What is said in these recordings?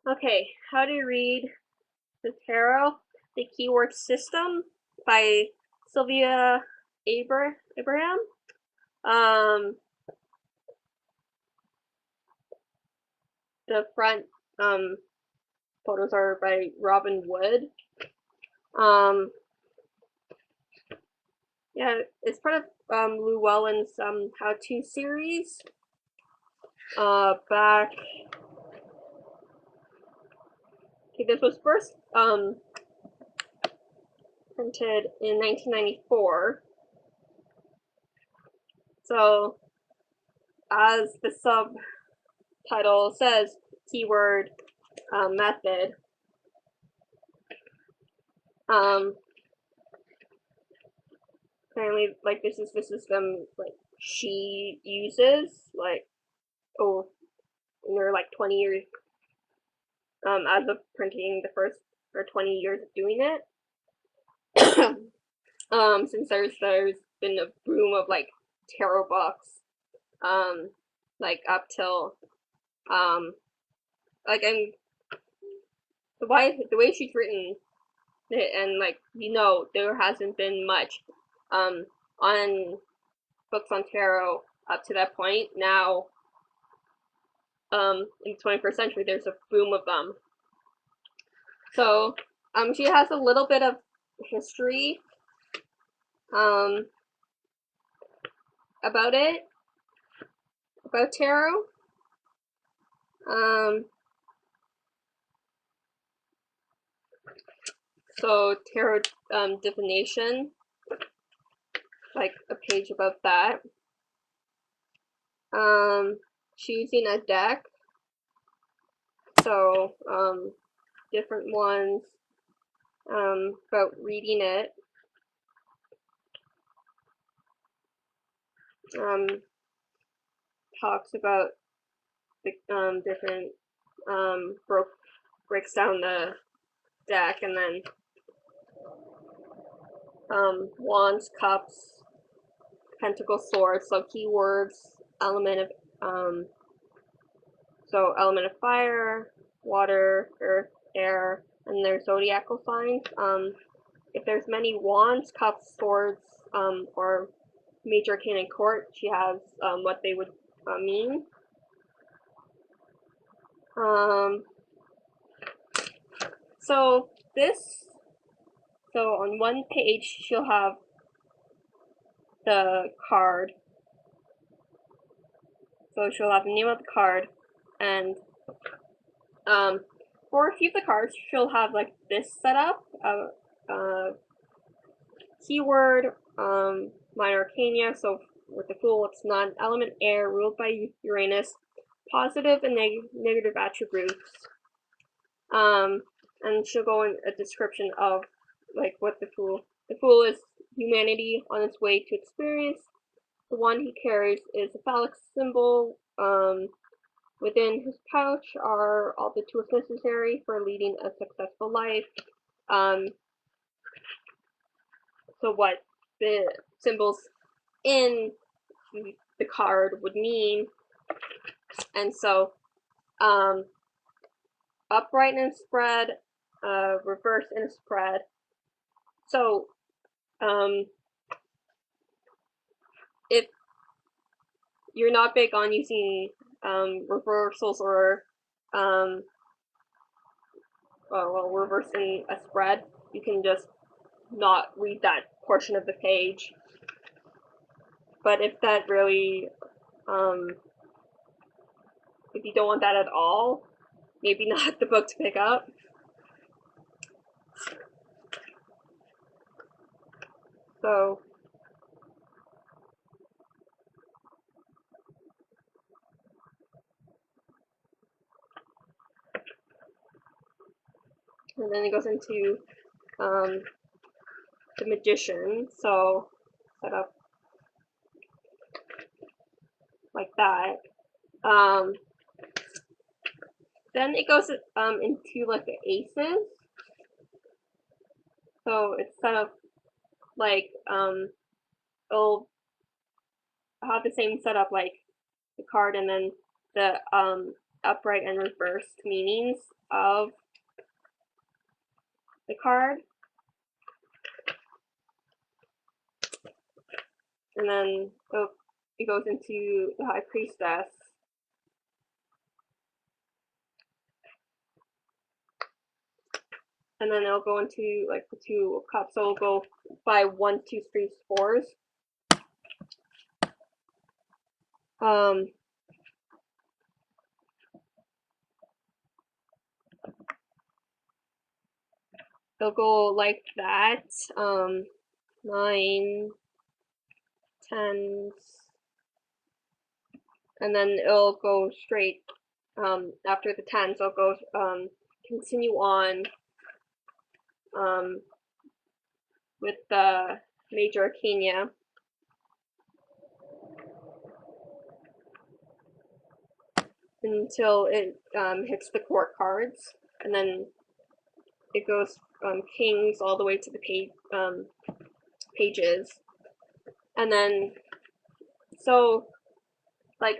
Okay, how to read the tarot, the keyword system by Sylvia Abraham. The front photos are by Robin Wood. Um, yeah, it's part of Llewellyn's how-to series. Back. Okay, this was first printed in 1994. So, as the subtitle says, keyword method. Apparently, like this is the system like she uses, like in her like 20 years as of printing the first or 20 years of doing it. Since there's been a boom of like tarot books, like up till like I'm the way she's written it, and like there hasn't been much on books on tarot up to that point. Now in the 21st century there's a boom of them. So she has a little bit of history about tarot. So tarot divination, like a page above that. Choosing a deck. So different ones. About reading it. Talks about the different breaks down the deck, and then wands, cups, pentacle, swords. So keywords, element of element of fire, water, earth, air, and their zodiacal signs. If there's many wands, cups, swords, or major arcana in court, she has what they would mean. So on one page she'll have the card. So she'll have the name of the card, and for a few of the cards she'll have like this setup: keyword, minor arcana. So with the Fool, it's not an element air, ruled by Uranus, positive and negative attributes. And she'll go in a description of like what the Fool is: humanity on its way to experience. The one he carries is a phallic symbol. Within his pouch are all the tools necessary for leading a successful life. So what the symbols in the card would mean. And so upright and spread, reverse and spread. So if you're not big on using reversals or reversing a spread, you can just not read that portion of the page. But if that really if you don't want that at all, maybe not the book to pick up. So and then it goes into the Magician. So set up like that. Then it goes into like the aces. So it's set up like it'll have the same setup like the card, and then the upright and reversed meanings of the card. And then it goes into the High Priestess. And then it'll go into like the 2 of Cups. So it'll go by 1, 2, 3, 4s. It'll go like that. 9, 10s, and then it'll go straight after the 10s. It'll go continue on with the Major Arcana. Until it hits the court cards, and then it goes kings all the way to the pages, and then so like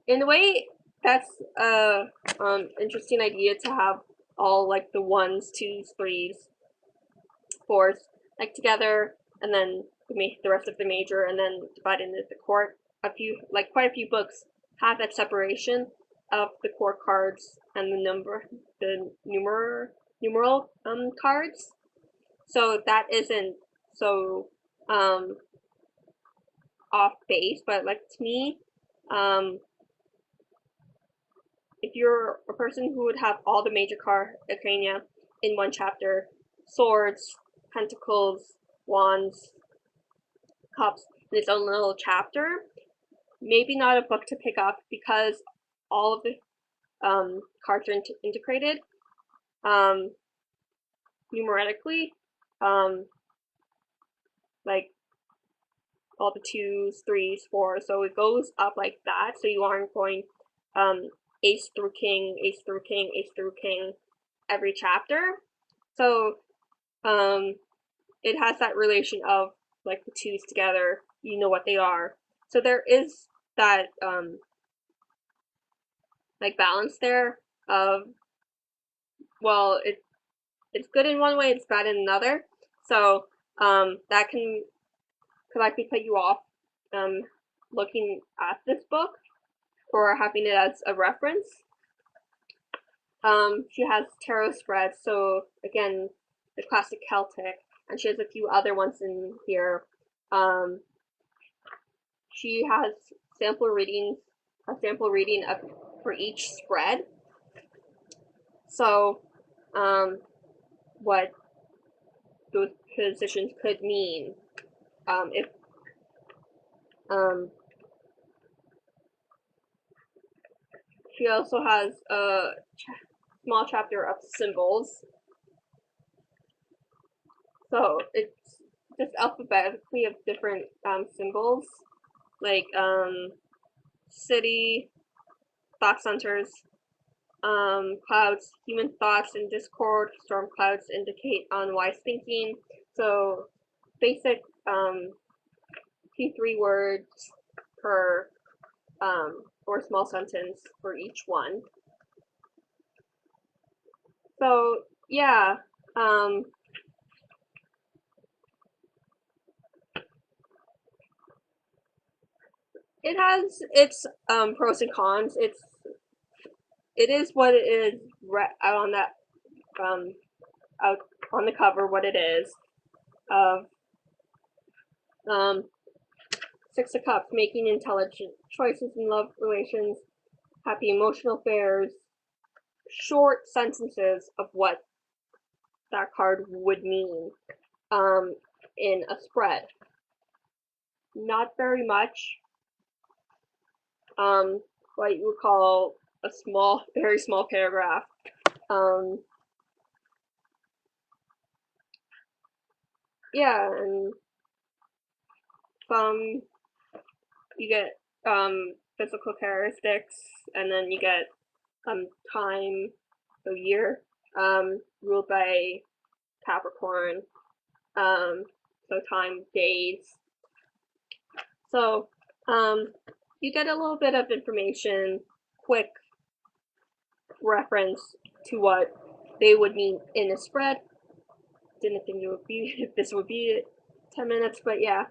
in a way that's a interesting idea to have all like the 1s, 2s, 3s, 4s like together, and then the rest of the major, and then divide into the court. Quite a few books have that separation of the court cards and the numeral cards. So that isn't so off base, but like to me, if you're a person who would have all the major arcana in one chapter, swords, pentacles, wands, cups, in its own little chapter, maybe not a book to pick up because all of the cards are integrated numerically, like all the 2s, 3s, 4s, so it goes up like that, so you aren't going ace through king, ace through king, ace through king every chapter. So it has that relation of like the 2s together, you know what they are. So there is that like balance there of, well, it's good in one way, it's bad in another. So that can likely put you off looking at this book or having it as a reference. She has tarot spreads, so again, the classic Celtic, and she has a few other ones in here. She has a sample reading for each spread. So, what those positions could mean, if she also has a small chapter of symbols. So it's just alphabetically of different symbols, like city, thought centers, clouds, human thoughts in discord, storm clouds indicate unwise thinking. So basic 2-3 words per or small sentence for each one. So yeah, it has its pros and cons. It is what it is out on that out on the cover. What it is of 6 of Cups, making intelligent choices in love relations, happy emotional affairs, short sentences of what that card would mean in a spread. Not very much. What you would call a very small paragraph. Yeah, and some you get physical characteristics, and then you get time, so year, ruled by Capricorn, so time, days. So you get a little bit of information, quick reference to what they would mean in a spread. Didn't think it would be this would be 10 minutes, but yeah.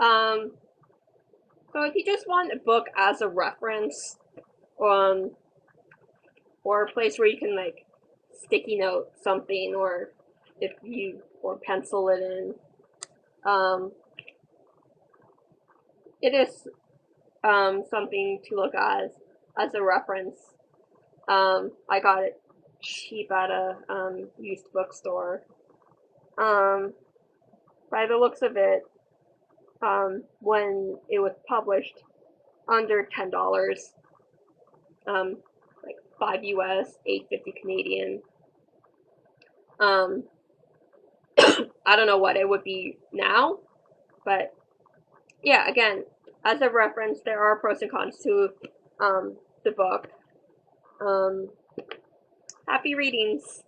So if you just want a book as a reference, or a place where you can like sticky note something, or pencil it in, it is something to look at as a reference. I got it cheap at a used bookstore. By the looks of it, when it was published, under $10, like $5 US, $8.50 Canadian. I don't know what it would be now, but yeah, again, as a reference, there are pros and cons to the book. Happy readings.